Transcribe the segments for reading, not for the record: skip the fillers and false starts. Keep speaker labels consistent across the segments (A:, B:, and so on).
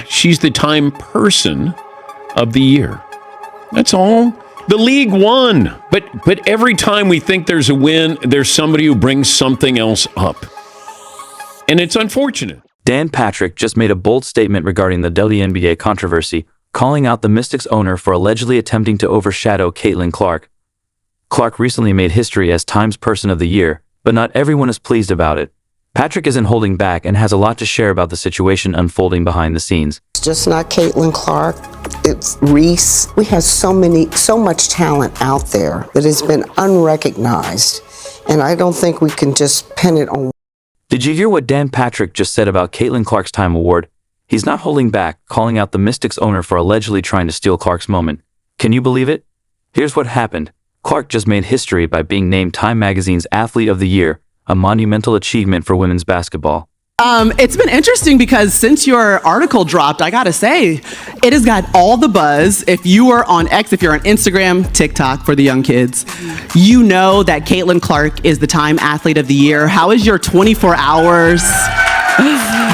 A: she's the Time Person of the Year. That's all. The league won. But every time we think there's a win, there's somebody who brings something else up. And it's unfortunate.
B: Dan Patrick just made a bold statement regarding the WNBA controversy, calling out the Mystics owner for allegedly attempting to overshadow Caitlin Clark. Clark recently made history as Time's Person of the Year, but not everyone is pleased about it. Patrick isn't holding back and has a lot to share about the situation unfolding behind the scenes.
C: It's just not Caitlin Clark. It's Reese. We have so much talent out there that has been unrecognized, and I don't think we can just pin it on.
B: Did you hear what Dan Patrick just said about Caitlin Clark's Time Award? He's not holding back, calling out the Mystics owner for allegedly trying to steal Clark's moment. Can you believe it? Here's what happened. Clark just made history by being named Time Magazine's Athlete of the Year, a monumental achievement for women's basketball.
D: It's been interesting because since your article dropped, I gotta say, it has got all the buzz. If you are on X, if you're on Instagram, TikTok for the young kids, you know that Caitlin Clark is the Time Athlete of the Year. How has your 24 hours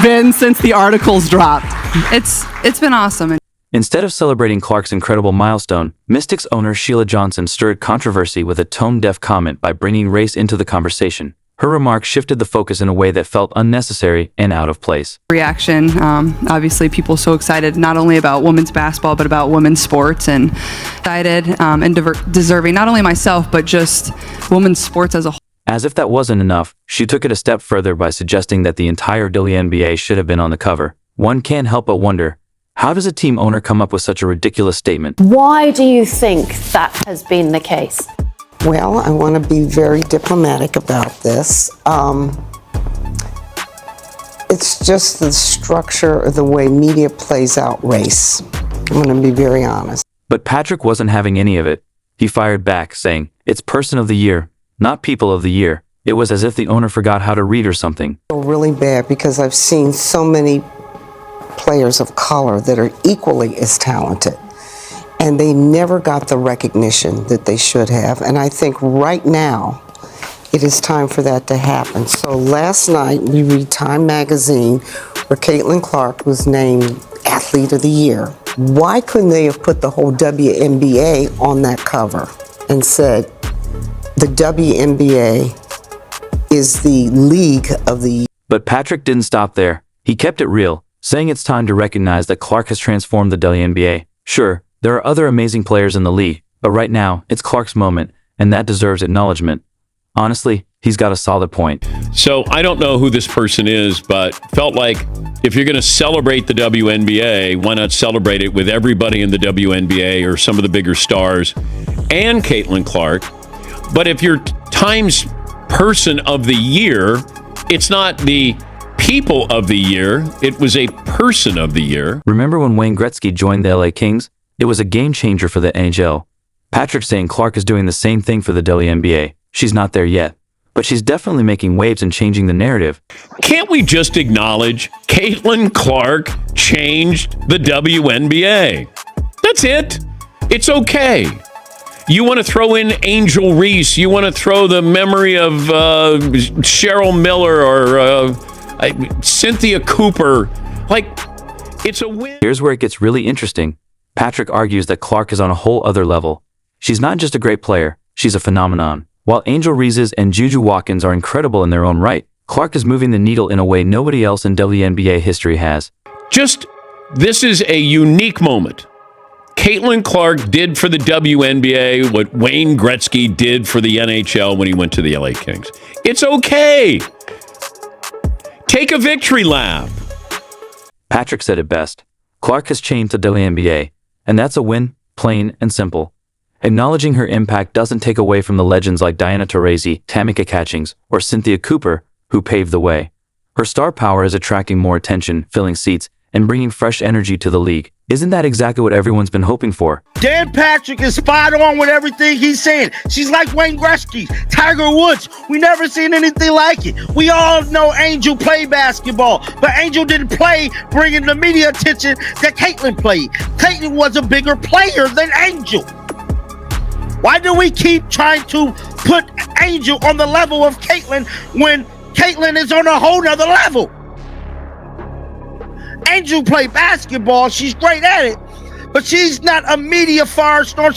D: been since the articles dropped?
E: It's been awesome.
B: Instead of celebrating Clark's incredible milestone, Mystics owner Sheila Johnson stirred controversy with a tone-deaf comment by bringing race into the conversation. Her remarks shifted the focus in a way that felt unnecessary and out of place.
E: Reaction, obviously people so excited not only about women's basketball, but about women's sports, and excited and deserving, not only myself, but just women's sports as a whole.
B: As if that wasn't enough, she took it a step further by suggesting that the entire WNBA should have been on the cover. One can't help but wonder, how does a team owner come up with such a ridiculous statement?
F: Why do you think that has been the case?
C: Well, I want to be very diplomatic about this. It's just the structure of the way media plays out race. I'm going to be very honest.
B: But Patrick wasn't having any of it. He fired back, saying, "It's Person of the Year, not People of the Year." It was as if the owner forgot how to read or something.
C: I feel really bad because I've seen so many players of color that are equally as talented, and they never got the recognition that they should have. And I think right now it is time for that to happen. So last night we read Time Magazine where Caitlin Clark was named Athlete of the Year. Why couldn't they have put the whole WNBA on that cover and said the WNBA is the league of the year?
B: But Patrick didn't stop there. He kept it real, saying it's time to recognize that Clark has transformed the WNBA. Sure, there are other amazing players in the league, but right now, it's Clark's moment, and that deserves acknowledgement. Honestly, he's got a solid point.
A: So I don't know who this person is, but felt like if you're going to celebrate the WNBA, why not celebrate it with everybody in the WNBA or some of the bigger stars and Caitlin Clark? But if you're Time's Person of the Year, it's not the People of the Year, it was a Person of the Year.
B: Remember when Wayne Gretzky joined the LA Kings? It was a game changer for the NHL. Patrick saying Clark is doing the same thing for the WNBA. She's not there yet, but she's definitely making waves and changing the narrative.
A: Can't we just acknowledge Caitlin Clark changed the WNBA? That's it. It's okay. You want to throw in Angel Reese, you want to throw the memory of Cheryl Miller or Cynthia Cooper. Like, it's a win.
B: Here's where it gets really interesting. Patrick argues that Clark is on a whole other level. She's not just a great player, she's a phenomenon. While Angel Reese's and Juju Watkins are incredible in their own right, Clark is moving the needle in a way nobody else in WNBA history has.
A: This is a unique moment. Caitlin Clark did for the WNBA what Wayne Gretzky did for the NHL when he went to the LA Kings. It's okay. Take a victory lap.
B: Patrick said it best. Clark has changed the WNBA, and that's a win, plain and simple. Acknowledging her impact doesn't take away from the legends like Diana Taurasi, Tamika Catchings, or Cynthia Cooper, who paved the way. Her star power is attracting more attention, filling seats, and bringing fresh energy to the league. Isn't that exactly what everyone's been hoping for?
G: Dan Patrick is spot on with everything he's saying. She's like Wayne Gretzky, Tiger Woods. We never seen anything like it. We all know Angel played basketball, but Angel didn't play bringing the media attention that Caitlin played. Caitlin was a bigger player than Angel. Why do we keep trying to put Angel on the level of Caitlin when Caitlin is on a whole nother level? Angel play basketball. She's great at it. But she's not a media firestorm.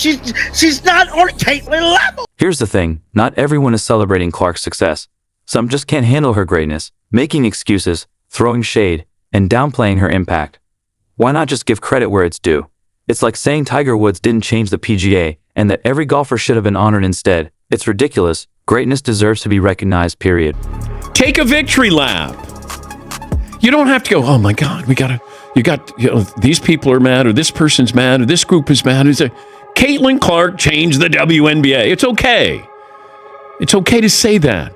G: She's not on Caitlin level.
B: Here's the thing, not everyone is celebrating Clark's success. Some just can't handle her greatness, making excuses, throwing shade, and downplaying her impact. Why not just give credit where it's due? It's like saying Tiger Woods didn't change the PGA and that every golfer should have been honored instead. It's ridiculous. Greatness deserves to be recognized, period.
A: Take a victory lap. You don't have to go, oh my God, these people are mad, or this person's mad, or this group is mad. Caitlin Clark changed the WNBA. It's okay. It's okay to say that.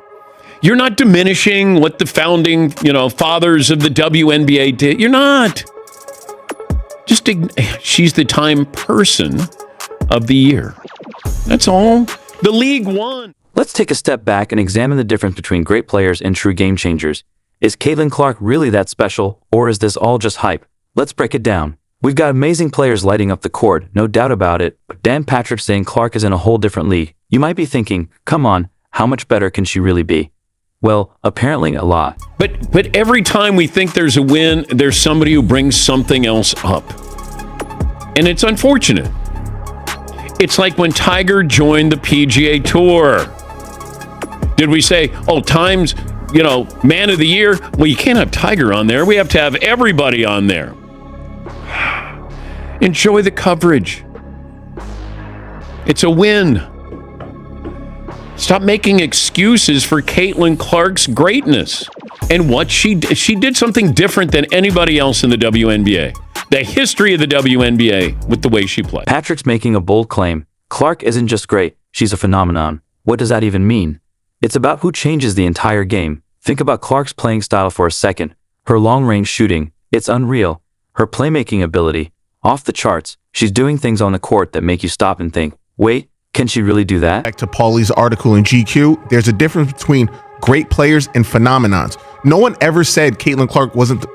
A: You're not diminishing what the founding, fathers of the WNBA did. You're not. She's the Time Person of the Year. That's all. The league won.
B: Let's take a step back and examine the difference between great players and true game changers. Is Caitlin Clark really that special, or is this all just hype? Let's break it down. We've got amazing players lighting up the court, no doubt about it, but Dan Patrick saying Clark is in a whole different league. You might be thinking, come on, how much better can she really be? Well, apparently a lot.
A: But every time we think there's a win, there's somebody who brings something else up. And it's unfortunate. It's like when Tiger joined the PGA Tour. Did we say, Time's, man of the year? Well, you can't have Tiger on there. We have to have everybody on there. Enjoy the coverage. It's a win. Stop making excuses for Caitlin Clark's greatness and what she did something different than anybody else in the WNBA. The history of the WNBA with the way she played.
B: Patrick's making a bold claim. Clark isn't just great, she's a phenomenon. What does that even mean? It's about who changes the entire game. Think about Clark's playing style for a second. Her long-range shooting, it's unreal. Her playmaking ability, off the charts. She's doing things on the court that make you stop and think, wait, can she really do that?
H: Back to Paulie's article in GQ, there's a difference between great players and phenomenons. No one ever said Caitlin Clark wasn't,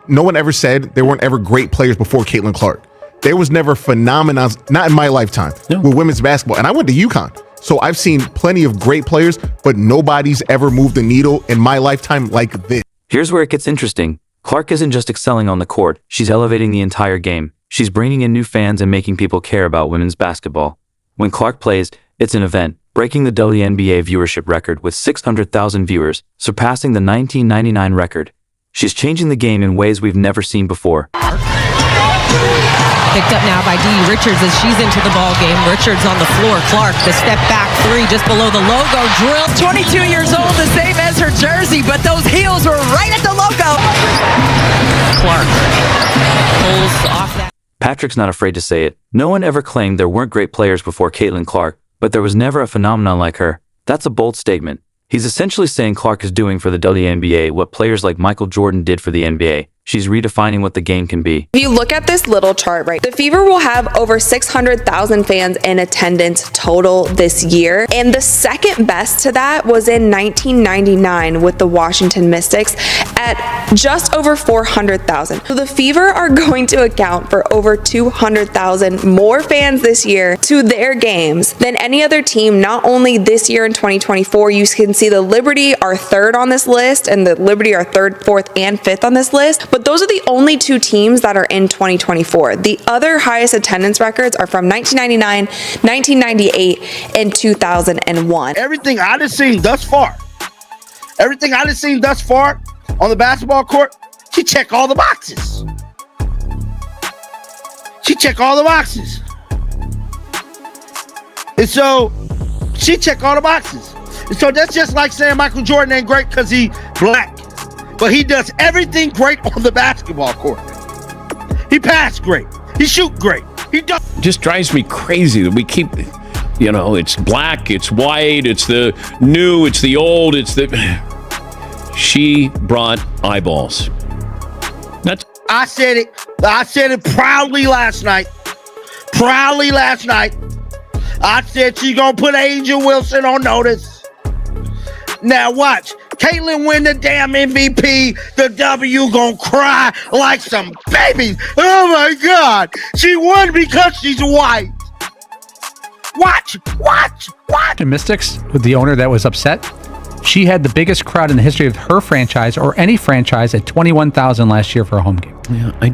H: no one ever said there weren't ever great players before Caitlin Clark. There was never phenomenons, not in my lifetime, with women's basketball. And I went to UConn, so I've seen plenty of great players, but nobody's ever moved the needle in my lifetime like this.
B: Here's where it gets interesting. Clark isn't just excelling on the court, she's elevating the entire game. She's bringing in new fans and making people care about women's basketball. When Clark plays, it's an event, breaking the WNBA viewership record with 600,000 viewers, surpassing the 1999 record. She's changing the game in ways we've never seen before.
I: Picked up now by Dee Richards as she's into the ball game. Richards on the floor. Clark, the step back three just below the logo. Drill.
J: 22 years old, the same as her jersey, but those heels were right at the logo.
I: Clark pulls off that.
B: Patrick's not afraid to say it. No one ever claimed there weren't great players before Caitlin Clark, but there was never a phenomenon like her. That's a bold statement. He's essentially saying Clark is doing for the WNBA what players like Michael Jordan did for the NBA. She's redefining what the game can be.
K: If you look at this little chart, right, the Fever will have over 600,000 fans in attendance total this year. And the second best to that was in 1999 with the Washington Mystics at just over 400,000. So the Fever are going to account for over 200,000 more fans this year to their games than any other team, not only this year in 2024. You can see the Liberty are third on this list and the Liberty are third, fourth, and fifth on this list. But those are the only two teams that are in 2024. The other highest attendance records are from 1999, 1998, and 2001.
G: Everything I done seen thus far on the basketball court, she check all the boxes. And so she check all the boxes. And so that's just like saying Michael Jordan ain't great because he black. But he does everything great on the basketball court. He pass great. He shoot great. He does.
A: Just drives me crazy that we keep, it's black, it's white, it's the new, it's the old, She brought eyeballs.
G: I said it proudly last night. I said she's gonna put Angel Wilson on notice. Now watch. Caitlin win the damn MVP. The W gonna cry like some babies. Oh my God. She won because she's white. Watch.
L: The Mystics, with the owner that was upset, She had the biggest crowd in the history of her franchise or any franchise at 21,000 last year for a home game.
A: Yeah, I